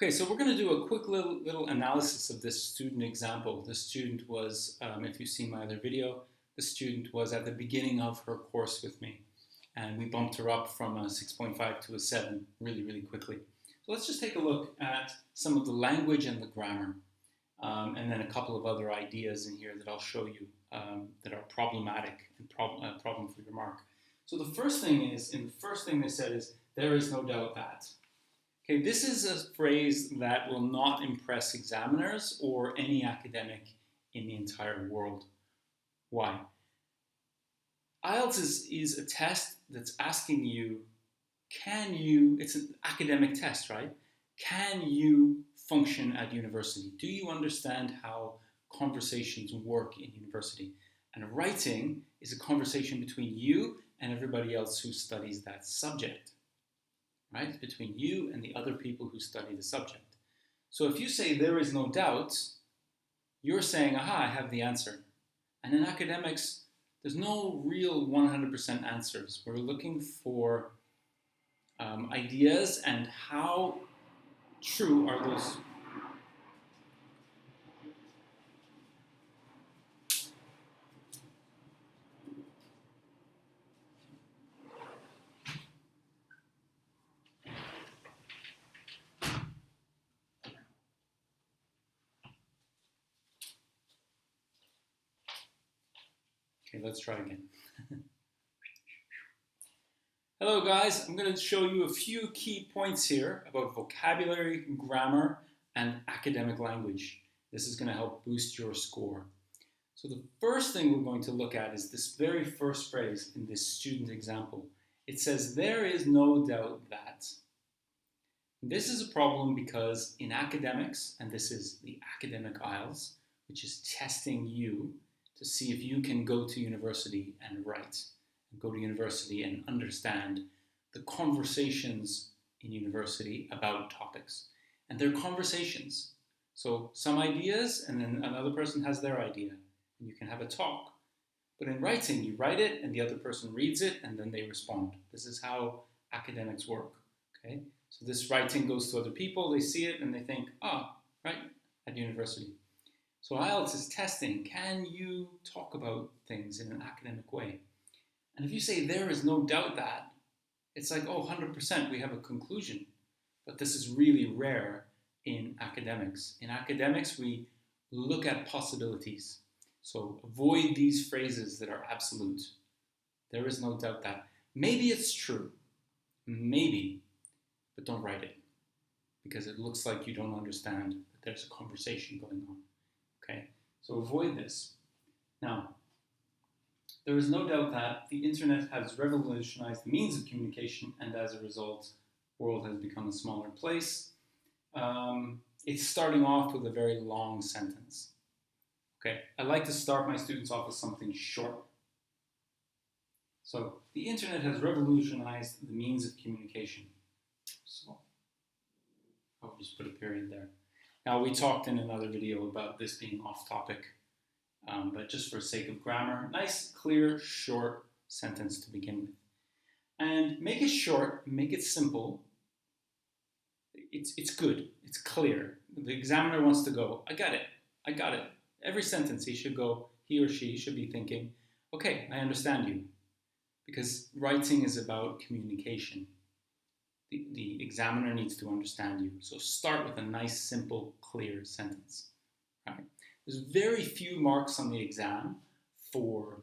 Okay, so we're going to do a quick little analysis of this student example. The student was, if you've seen my other video, the student was at the beginning of her course with me, and we bumped her up from a 6.5 to a 7 really quickly. So let's just take a look at some of the language and the grammar, and then a couple of other ideas in here that I'll show you that are problematic and problem for your mark. So the first thing they said is, there is no doubt that. Okay, this is a phrase that will not impress examiners or any academic in the entire world. Why? IELTS is a test that's asking you, it's an academic test, right? Can you function at university? Do you understand how conversations work in university? And writing is a conversation between you and everybody else who studies that subject. Right? Between you and the other people who study the subject. So if you say there is no doubt, you're saying, aha, I have the answer. And in academics, there's no real 100% answers. We're looking for ideas and how true are those. Okay, let's try again. Hello guys, I'm going to show you a few key points here about vocabulary, grammar, and academic language. This is going to help boost your score. So the first thing we're going to look at is this very first phrase in this student example. It says, there is no doubt that. This is a problem because in academics, and this is the academic IELTS, which is testing you to see if you can go to university and write, and go to university and understand the conversations in university about topics. And they're conversations. So some ideas, and then another person has their idea, and you can have a talk. But in writing, you write it, and the other person reads it, and then they respond. This is how academics work, okay? So this writing goes to other people, they see it, and they think, right, at university. So IELTS is testing, can you talk about things in an academic way? And if you say there is no doubt that, it's like, 100%, we have a conclusion. But this is really rare in academics. In academics, we look at possibilities. So avoid these phrases that are absolute. There is no doubt that. Maybe it's true. Maybe. But don't write it. Because it looks like you don't understand that there's a conversation going on. Okay? So avoid this. Now, there is no doubt that the internet has revolutionized the means of communication, and as a result, the world has become a smaller place. It's starting off with a very long sentence. Okay, I like to start my students off with something short. So, the internet has revolutionized the means of communication. So, I'll just put a period there. Now, we talked in another video about this being off topic, but just for sake of grammar, nice, clear, short sentence to begin with. And make it short, make it simple. It's good, it's clear. The examiner wants to go, I got it. Every sentence he or she should be thinking, okay, I understand you. Because writing is about communication. The examiner needs to understand you. So start with a nice, simple, clear sentence. Right? There's very few marks on the exam for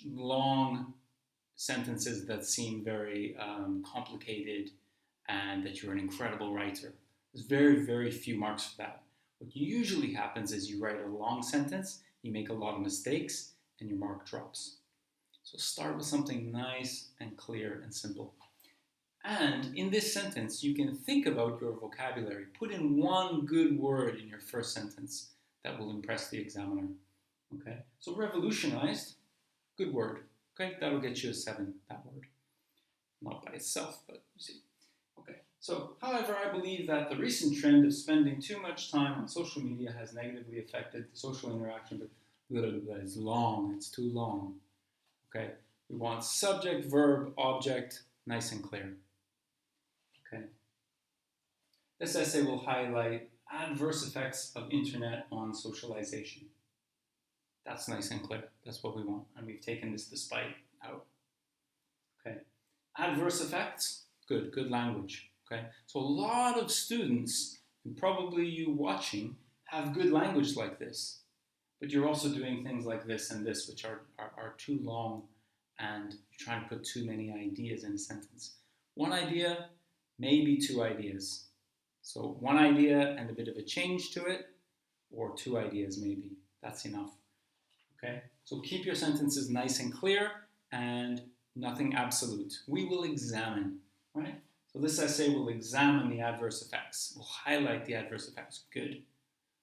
long sentences that seem very complicated and that you're an incredible writer. There's very few marks for that. What usually happens is you write a long sentence, you make a lot of mistakes, and your mark drops. So start with something nice and clear and simple. And in this sentence, you can think about your vocabulary. Put in one good word in your first sentence that will impress the examiner. Okay? So revolutionized, good word. Okay? That'll get you a 7, that word. Not by itself, but you see. Okay. So, however, I believe that the recent trend of spending too much time on social media has negatively affected social interaction, but it's long, it's too long. Okay? We want subject, verb, object, nice and clear. Okay? This essay will highlight adverse effects of internet on socialization. That's nice and clear. That's what we want. And we've taken this despite out. Okay. Adverse effects, good language. Okay. So a lot of students, and probably you watching, have good language like this. But you're also doing things like this and this, which are too long, and you're trying to put too many ideas in a sentence. One idea, maybe two ideas. So one idea and a bit of a change to it, or two ideas maybe. That's enough. Okay? So keep your sentences nice and clear and nothing absolute. We will examine, right? So this essay will examine the adverse effects. We'll highlight the adverse effects. Good.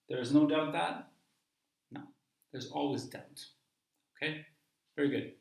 There is no doubt that? No. There's always doubt. Okay? Very good.